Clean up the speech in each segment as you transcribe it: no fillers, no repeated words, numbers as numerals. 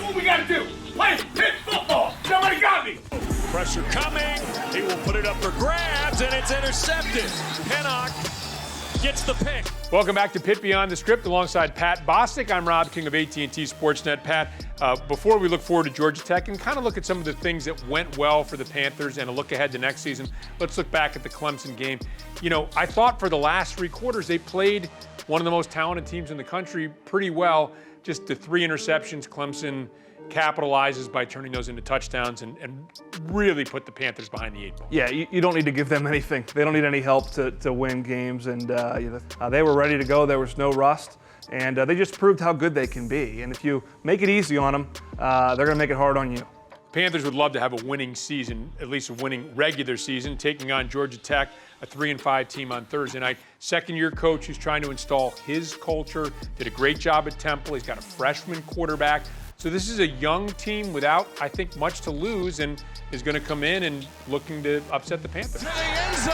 what we got to do. Play Pitt football. Somebody got me. Pressure coming. He will put it up for grabs, and it's intercepted. Pennock gets the pick. Welcome back to Pitt Beyond the Script alongside Pat Bostick. I'm Rob King of AT&T Sportsnet. Pat, before we look forward to Georgia Tech and kind of look at some of the things that went well for the Panthers and a look ahead to next season, let's look back at the Clemson game. You know, I thought for the last 3 quarters they played one of the most talented teams in the country pretty well. Just the 3 interceptions, Clemson capitalizes by turning those into touchdowns and really put the Panthers behind the 8 ball. Yeah, you don't need to give them anything. They don't need any help to win games, and they were ready to go. There was no rust, and they just proved how good they can be. And if you make it easy on them, they're going to make it hard on you. Panthers would love to have a winning season, at least a winning regular season, taking on Georgia Tech, a 3-5 team on Thursday night. Second-year coach who's trying to install his culture, did a great job at Temple. He's got a freshman quarterback. So this is a young team without, I think, much to lose, and is going to come in and looking to upset the Panthers. To the end zone,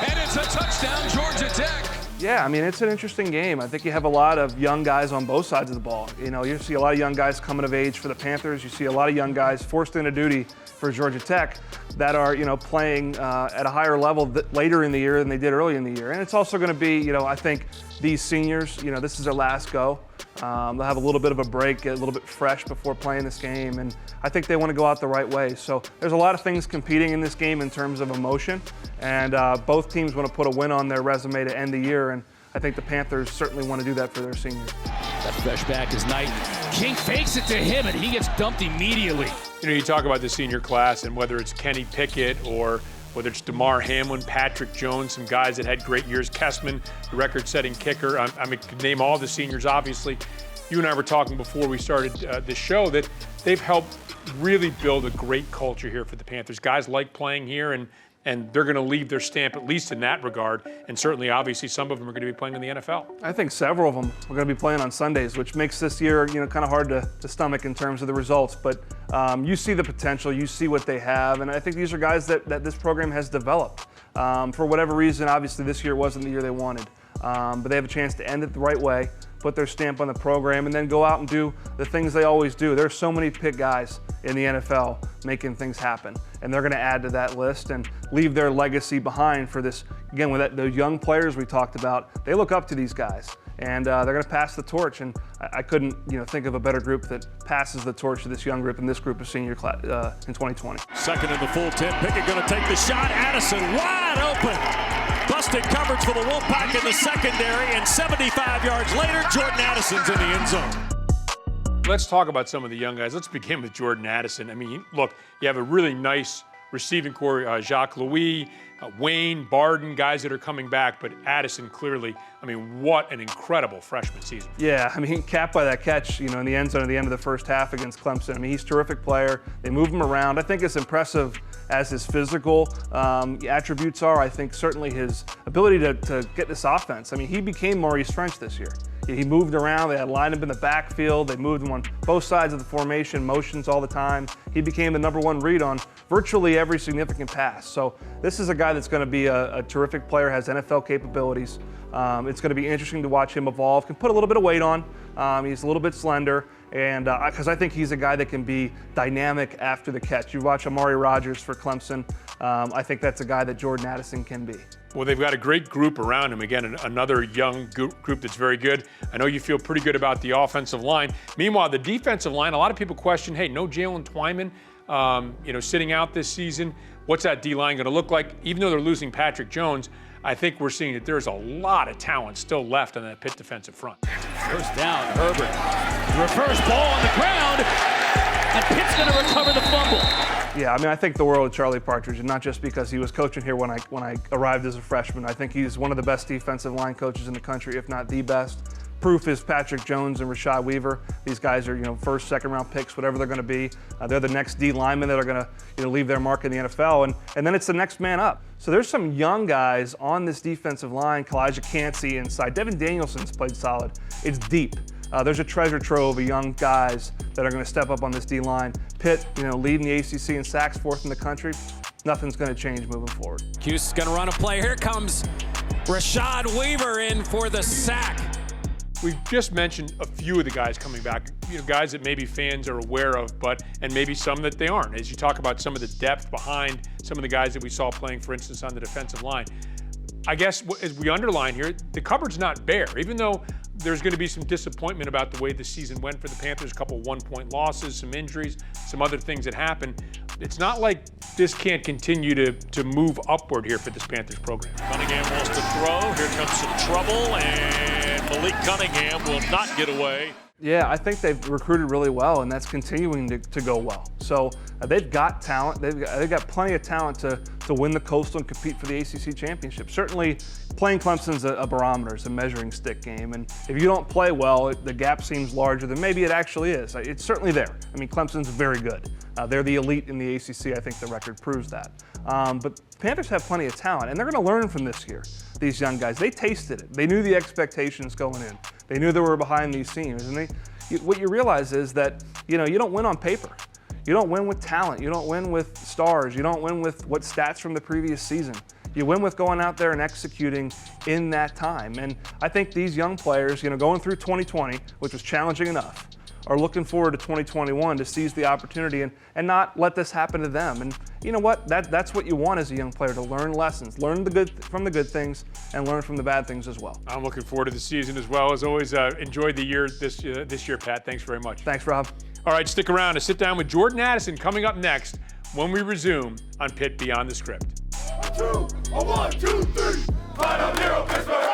and it's a touchdown, Georgia Tech. Yeah, I mean, it's an interesting game. I think you have a lot of young guys on both sides of the ball. You know, you see a lot of young guys coming of age for the Panthers. You see a lot of young guys forced into duty for Georgia Tech that are, playing at a higher level later in the year than they did early in the year. And it's also going to be, I think these seniors, this is their last go. They'll have a little bit of a break, get a little bit fresh before playing this game, and I think they want to go out the right way. So there's a lot of things competing in this game in terms of emotion, and both teams want to put a win on their resume to end the year, and I think the Panthers certainly want to do that for their seniors. That fresh back is Knight. King fakes it to him, and he gets dumped immediately. You talk about the senior class, and whether it's Kenny Pickett or whether it's DeMar Hamlin, Patrick Jones, some guys that had great years, Kessman, the record-setting kicker. I mean, could name all the seniors, obviously. You and I were talking before we started this show that they've helped really build a great culture here for the Panthers. Guys like playing here, and they're going to leave their stamp, at least in that regard. And certainly, obviously, some of them are going to be playing in the NFL. I think several of them are going to be playing on Sundays, which makes this year, kind of hard to stomach in terms of the results. But you see the potential, you see what they have, and I think these are guys that this program has developed. For whatever reason, obviously, this year wasn't the year they wanted. But they have a chance to end it the right way, put their stamp on the program, and then go out and do the things they always do. There's so many Pitt guys in the NFL making things happen, and they're going to add to that list and leave their legacy behind for this. Again, with the young players we talked about, they look up to these guys, and they're going to pass the torch. And I couldn't, think of a better group that passes the torch to this young group and this group of senior class in 2020. Second in the full 10. Pickett going to take the shot. Addison wide open. Bostick coverage for the Wolfpack in the secondary, and 75 yards later, Jordan Addison's in the end zone. Let's talk about some of the young guys. Let's begin with Jordan Addison. I mean, look, you have a really nice receiving core, Jacques Louis, Wayne, Barden, guys that are coming back, but Addison clearly, I mean, what an incredible freshman season. Yeah, I mean, capped by that catch, in the end zone at the end of the first half against Clemson. I mean, he's a terrific player. They move him around. I think it's impressive as his physical attributes are. I think certainly his ability to get this offense. I mean, he became Maurice French this year. He moved around. They had lined him in the backfield. They moved him on both sides of the formation, motions all the time. He became the #1 read on virtually every significant pass. So this is a guy that's going to be a terrific player, has NFL capabilities. It's going to be interesting to watch him evolve. Can put a little bit of weight on. He's a little bit slender. And because I think he's a guy that can be dynamic after the catch. You watch Amari Rodgers for Clemson. I think that's a guy that Jordan Addison can be. Well, they've got a great group around him. Again, another young group that's very good. I know you feel pretty good about the offensive line. Meanwhile, the defensive line, a lot of people question, hey, no Jalen Twyman, sitting out this season. What's that D-line going to look like? Even though they're losing Patrick Jones, I think we're seeing that there's a lot of talent still left on that Pitt defensive front. First down, Herbert. Reverse ball on the ground, and Pitt's going to recover the fumble. Yeah, I mean, I think the world of Charlie Partridge, and not just because he was coaching here when I arrived as a freshman. I think he's one of the best defensive line coaches in the country, if not the best. Proof is Patrick Jones and Rashad Weaver. These guys are, first, second-round picks, whatever they're going to be. They're the next D linemen that are going to, leave their mark in the NFL, and then it's the next man up. So there's some young guys on this defensive line. Kalijah Cansey inside. Devin Danielson's played solid. It's deep. There's a treasure trove of young guys that are going to step up on this D-line. Pitt, leading the ACC in sacks, 4th in the country. Nothing's going to change moving forward. Cuse is going to run a play. Here comes Rashad Weaver in for the sack. We've just mentioned a few of the guys coming back, guys that maybe fans are aware of, and maybe some that they aren't. As you talk about some of the depth behind some of the guys that we saw playing, for instance, on the defensive line. I guess as we underline here, the cupboard's not bare. Even though there's going to be some disappointment about the way the season went for the Panthers, a couple one-point losses, some injuries, some other things that happened. It's not like this can't continue to move upward here for this Panthers program. Cunningham wants to throw. Here comes some trouble, and Malik Cunningham will not get away. Yeah, I think they've recruited really well, and that's continuing to go well. So they've got talent. They've got plenty of talent to win the Coastal and compete for the ACC championship. Certainly, playing Clemson's a barometer, it's a measuring stick game, and if you don't play well, the gap seems larger than maybe it actually is. It's certainly there. I mean, Clemson's very good. They're the elite in the ACC. I think the record proves that. But Panthers have plenty of talent, and they're going to learn from this year. These young guys, they tasted it. They knew the expectations going in. They knew they were behind these teams, and what you realize is that you don't win on paper. You don't win with talent. You don't win with stars. You don't win with what stats from the previous season. You win with going out there and executing in that time. And I think these young players, going through 2020, which was challenging enough, are looking forward to 2021 to seize the opportunity and not let this happen to them. And you know what? That's what you want as a young player, to learn lessons, learn from the good things, and learn from the bad things as well. I'm looking forward to the season as well. As always, enjoyed the year this year, Pat. Thanks very much. Thanks, Rob. All right, stick around to sit down with Jordan Addison coming up next when we resume on Pitt Beyond the Script. 1, 2, 3. 5-0 Pittsburgh.